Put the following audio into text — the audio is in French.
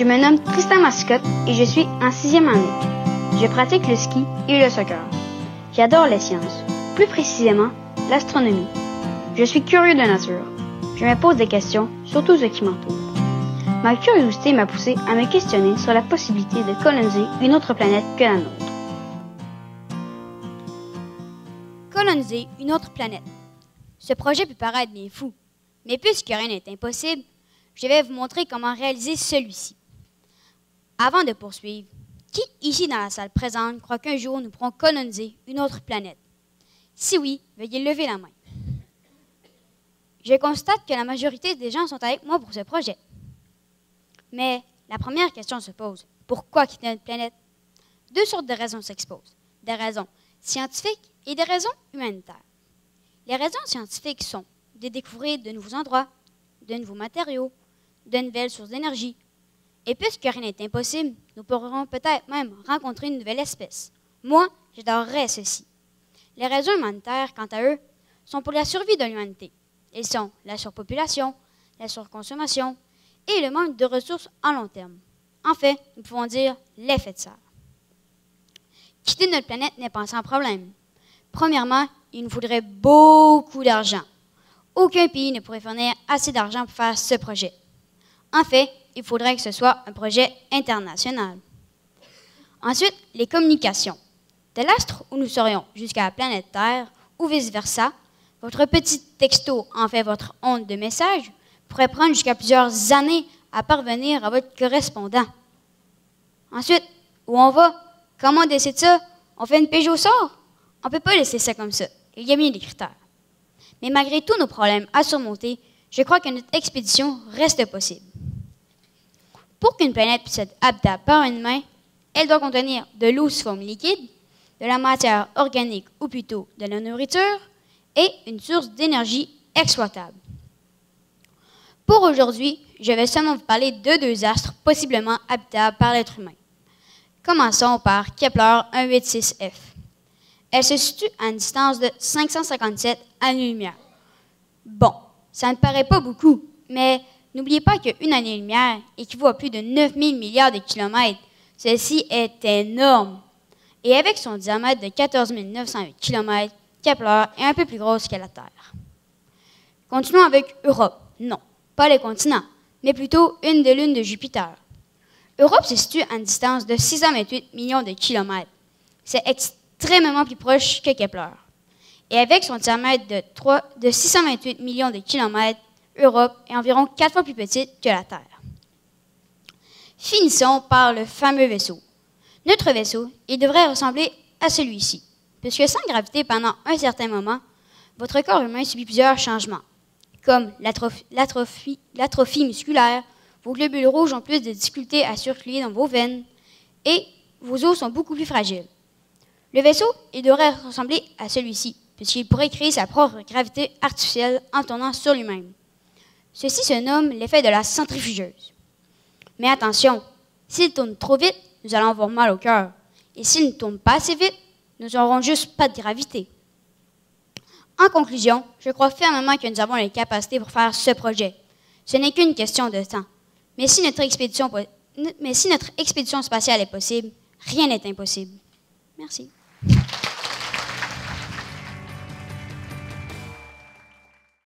Je me nomme Tristan Mascotte et je suis en 6e année. Je pratique le ski et le soccer. J'adore les sciences, plus précisément l'astronomie. Je suis curieux de nature. Je me pose des questions sur tout ce qui m'entoure. Ma curiosité m'a poussé à me questionner sur la possibilité de coloniser une autre planète que la nôtre. Coloniser une autre planète. Ce projet peut paraître bien fou, mais puisque rien n'est impossible, je vais vous montrer comment réaliser celui-ci. Avant de poursuivre, qui ici dans la salle présente croit qu'un jour nous pourrons coloniser une autre planète? Si oui, veuillez lever la main. Je constate que la majorité des gens sont avec moi pour ce projet. Mais la première question se pose, pourquoi quitter notre planète? Deux sortes de raisons s'exposent, des raisons scientifiques et des raisons humanitaires. Les raisons scientifiques sont de découvrir de nouveaux endroits, de nouveaux matériaux, de nouvelles sources d'énergie. Et puisque rien n'est impossible, nous pourrons peut-être même rencontrer une nouvelle espèce. Moi, j'adorerais ceci. Les raisons humanitaires, quant à eux, sont pour la survie de l'humanité. Ils sont la surpopulation, la surconsommation et le manque de ressources à long terme. En fait, nous pouvons dire l'effet de serre. Quitter notre planète n'est pas sans problème. Premièrement, il nous faudrait beaucoup d'argent. Aucun pays ne pourrait fournir assez d'argent pour faire ce projet. En fait, il faudrait que ce soit un projet international. Ensuite, les communications. De l'astre où nous serions jusqu'à la planète Terre, ou vice-versa, votre petit texto, en fait votre onde de message, pourrait prendre jusqu'à plusieurs années à parvenir à votre correspondant. Ensuite, où on va? Comment on décide ça? On fait une pige au sort? On ne peut pas laisser ça comme ça. Il y a bien des critères. Mais malgré tous nos problèmes à surmonter, je crois que notre expédition reste possible. Pour qu'une planète puisse être habitable par un humain, elle doit contenir de l'eau sous forme liquide, de la matière organique ou plutôt de la nourriture et une source d'énergie exploitable. Pour aujourd'hui, je vais seulement vous parler de deux astres possiblement habitables par l'être humain. Commençons par Kepler 186f. Elle se situe à une distance de 557 années-lumière. Bon, ça ne paraît pas beaucoup, mais n'oubliez pas qu'une année-lumière équivaut à plus de 9000 milliards de kilomètres. Ceci est énorme. Et avec son diamètre de 14 908 km, Kepler est un peu plus grosse que la Terre. Continuons avec Europe. Non, pas les continents, mais plutôt une des lunes de Jupiter. Europe se situe à une distance de 628 millions de kilomètres. C'est extrêmement plus proche que Kepler. Et avec son diamètre de 628 millions de kilomètres, Europe est environ 4 fois plus petite que la Terre. Finissons par le fameux vaisseau. Notre vaisseau, il devrait ressembler à celui-ci, puisque sans gravité pendant un certain moment, votre corps humain subit plusieurs changements, comme l'atrophie musculaire, vos globules rouges ont plus de difficultés à circuler dans vos veines et vos os sont beaucoup plus fragiles. Le vaisseau, il devrait ressembler à celui-ci, puisqu'il pourrait créer sa propre gravité artificielle en tournant sur lui-même. Ceci se nomme l'effet de la centrifugeuse. Mais attention, s'il tourne trop vite, nous allons avoir mal au cœur. Et s'il ne tourne pas assez vite, nous n'aurons juste pas de gravité. En conclusion, je crois fermement que nous avons les capacités pour faire ce projet. Ce n'est qu'une question de temps. Mais si notre expédition spatiale est possible, rien n'est impossible. Merci.